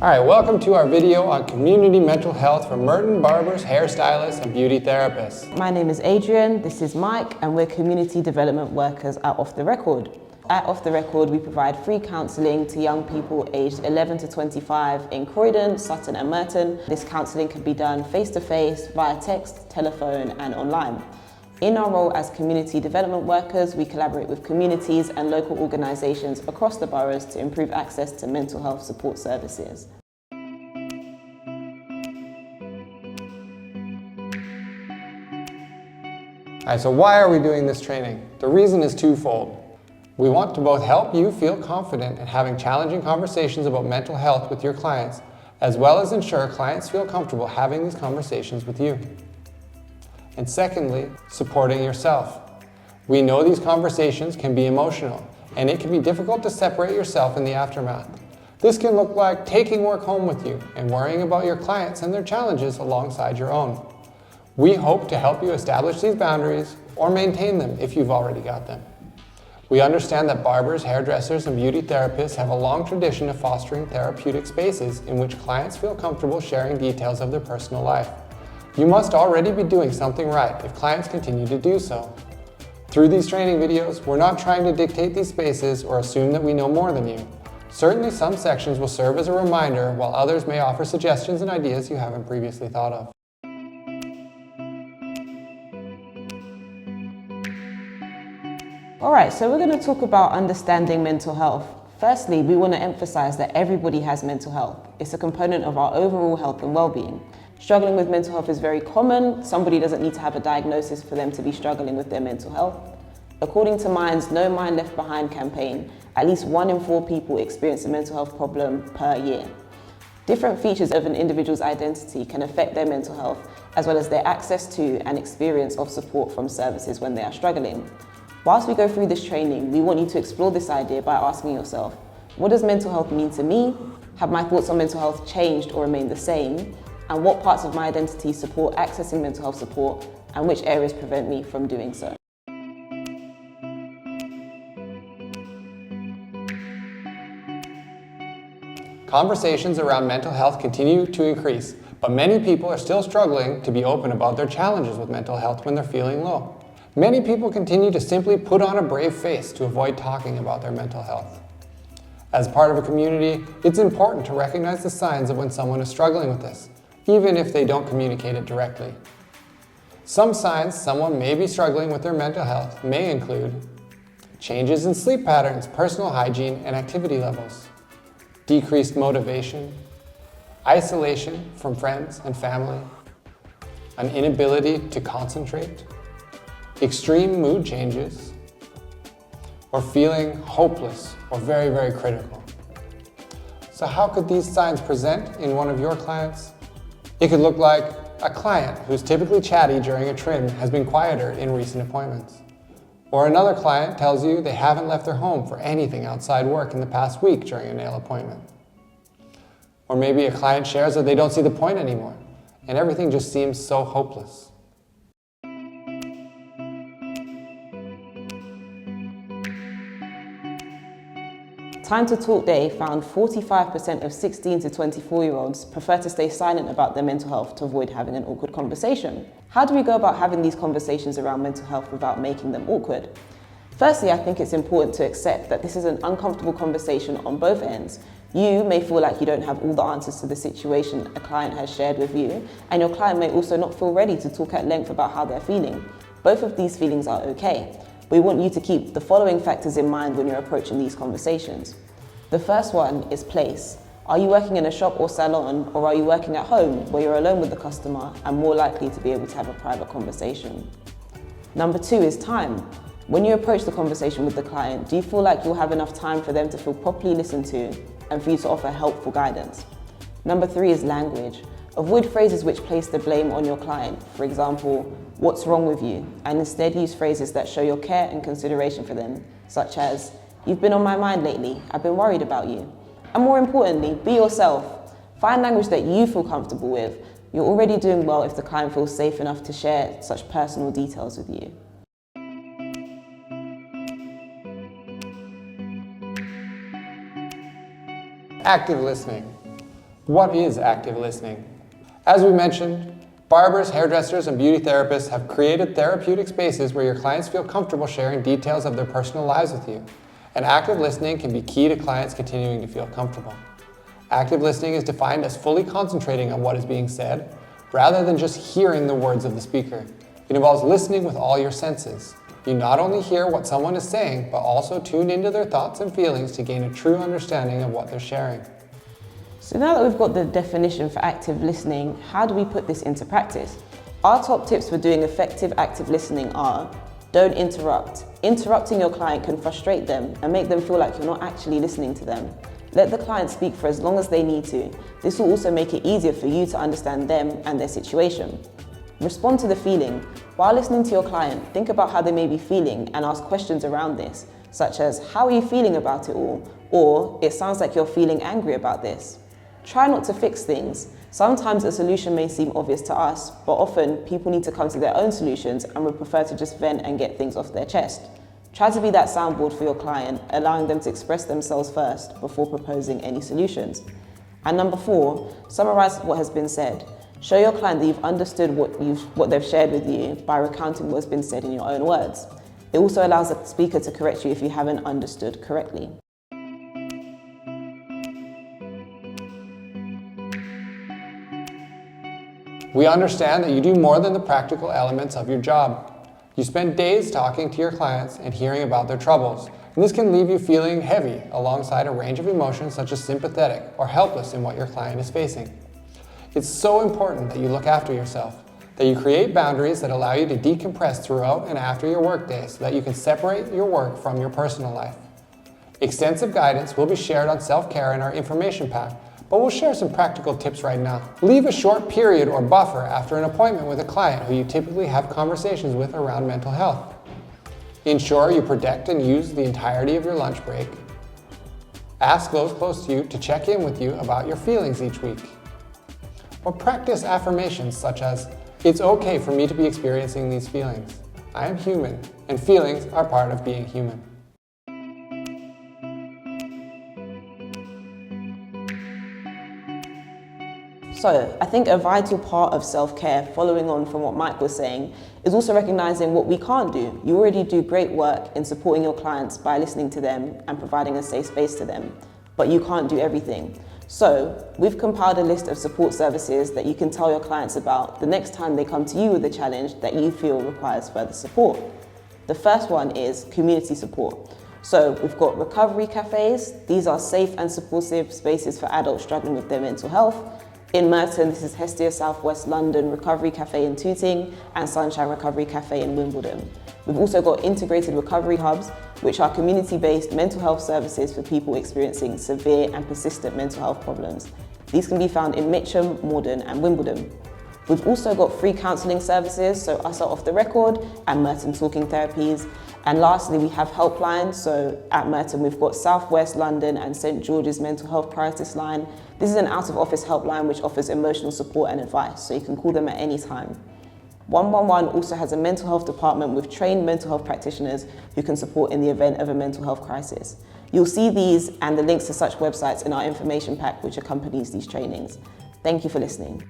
All right, welcome to our video on community mental health for Merton Barbers, hairstylists, and beauty therapists. My name is Adrian, this is Mike, and we're community development workers at Off the Record. At Off the Record, we provide free counselling to young people aged 11 to 25 in Croydon, Sutton and Merton. This counselling can be done face-to-face, via text, telephone and online. In our role as community development workers, we collaborate with communities and local organisations across the boroughs to improve access to mental health support services. All right, so why are we doing this training? The reason is twofold. We want to both help you feel confident in having challenging conversations about mental health with your clients, as well as ensure clients feel comfortable having these conversations with you. And secondly, supporting yourself. We know these conversations can be emotional, and it can be difficult to separate yourself in the aftermath. This can look like taking work home with you and worrying about your clients and their challenges alongside your own. We hope to help you establish these boundaries or maintain them if you've already got them. We understand that barbers, hairdressers, and beauty therapists have a long tradition of fostering therapeutic spaces in which clients feel comfortable sharing details of their personal life. You must already be doing something right if clients continue to do so. Through these training videos, we're not trying to dictate these spaces or assume that we know more than you. Certainly some sections will serve as a reminder, while others may offer suggestions and ideas you haven't previously thought of. Alright, so we're going to talk about understanding mental health. Firstly, we want to emphasise that everybody has mental health. It's a component of our overall health and well-being. Struggling with mental health is very common. Somebody doesn't need to have a diagnosis for them to be struggling with their mental health. According to Mind's No Mind Left Behind campaign, at least 1 in 4 people experience a mental health problem per year. Different features of an individual's identity can affect their mental health, as well as their access to and experience of support from services when they are struggling. Whilst we go through this training, we want you to explore this idea by asking yourself, what does mental health mean to me? Have my thoughts on mental health changed or remained the same? And what parts of my identity support accessing mental health support, and which areas prevent me from doing so? Conversations around mental health continue to increase, but many people are still struggling to be open about their challenges with mental health when they're feeling low. Many people continue to simply put on a brave face to avoid talking about their mental health. As part of a community, it's important to recognize the signs of when someone is struggling with this, even if they don't communicate it directly. Some signs someone may be struggling with their mental health may include changes in sleep patterns, personal hygiene, and activity levels, decreased motivation, isolation from friends and family, an inability to concentrate, extreme mood changes, or feeling hopeless or very, very critical. So how could these signs present in one of your clients? It could look like a client who's typically chatty during a trim has been quieter in recent appointments. Or another client tells you they haven't left their home for anything outside work in the past week during a nail appointment. Or maybe a client shares that they don't see the point anymore, and everything just seems so hopeless. Time to Talk Day found 45% of 16 to 24-year-olds prefer to stay silent about their mental health to avoid having an awkward conversation. How do we go about having these conversations around mental health without making them awkward? Firstly, I think it's important to accept that this is an uncomfortable conversation on both ends. You may feel like you don't have all the answers to the situation a client has shared with you, and your client may also not feel ready to talk at length about how they're feeling. Both of these feelings are okay. We want you to keep the following factors in mind when you're approaching these conversations. The first one is place. Are you working in a shop or salon, or are you working at home where you're alone with the customer and more likely to be able to have a private conversation? Number 2 is time. When you approach the conversation with the client, do you feel like you'll have enough time for them to feel properly listened to and for you to offer helpful guidance? Number 3 is language. Avoid phrases which place the blame on your client. For example, what's wrong with you? And instead use phrases that show your care and consideration for them, such as, you've been on my mind lately, I've been worried about you. And more importantly, be yourself. Find language that you feel comfortable with. You're already doing well if the client feels safe enough to share such personal details with you. Active listening. What is active listening? As we mentioned, barbers, hairdressers, and beauty therapists have created therapeutic spaces where your clients feel comfortable sharing details of their personal lives with you. And active listening can be key to clients continuing to feel comfortable. Active listening is defined as fully concentrating on what is being said, rather than just hearing the words of the speaker. It involves listening with all your senses. You not only hear what someone is saying, but also tune into their thoughts and feelings to gain a true understanding of what they're sharing. So now that we've got the definition for active listening, how do we put this into practice? Our top tips for doing effective active listening are: don't interrupt. Interrupting your client can frustrate them and make them feel like you're not actually listening to them. Let the client speak for as long as they need to. This will also make it easier for you to understand them and their situation. Respond to the feeling. While listening to your client, think about how they may be feeling and ask questions around this, such as, how are you feeling about it all? Or, it sounds like you're feeling angry about this. Try not to fix things. Sometimes a solution may seem obvious to us, but often people need to come to their own solutions and would prefer to just vent and get things off their chest. Try to be that soundboard for your client, allowing them to express themselves first before proposing any solutions. And number 4, summarize what has been said. Show your client that you've understood what they've shared with you by recounting what's been said in your own words. It also allows the speaker to correct you if you haven't understood correctly. We understand that you do more than the practical elements of your job. You spend days talking to your clients and hearing about their troubles, and this can leave you feeling heavy alongside a range of emotions such as sympathetic or helpless in what your client is facing. It's so important that you look after yourself, that you create boundaries that allow you to decompress throughout and after your workday so that you can separate your work from your personal life. Extensive guidance will be shared on self-care in our information pack, but we'll share some practical tips right now. Leave a short period or buffer after an appointment with a client who you typically have conversations with around mental health. Ensure you protect and use the entirety of your lunch break. Ask those close to you to check in with you about your feelings each week. Or practice affirmations such as, it's okay for me to be experiencing these feelings. I am human, and feelings are part of being human. So, I think a vital part of self-care, following on from what Mike was saying, is also recognizing what we can't do. You already do great work in supporting your clients by listening to them and providing a safe space to them, but you can't do everything. So, we've compiled a list of support services that you can tell your clients about the next time they come to you with a challenge that you feel requires further support. The first one is community support. So, we've got recovery cafes. These are safe and supportive spaces for adults struggling with their mental health. In Merton, this is Hestia South West London Recovery Cafe in Tooting and Sunshine Recovery Cafe in Wimbledon. We've also got integrated recovery hubs, which are community-based mental health services for people experiencing severe and persistent mental health problems. These can be found in Mitcham, Morden and Wimbledon. We've also got free counselling services, so Us Are Off the Record and Merton Talking Therapies. And lastly, we have helplines. So at Merton, we've got South West London and St George's Mental Health Crisis Line. This is an out-of-office helpline which offers emotional support and advice, so you can call them at any time. 111 also has a mental health department with trained mental health practitioners who can support in the event of a mental health crisis. You'll see these and the links to such websites in our information pack which accompanies these trainings. Thank you for listening.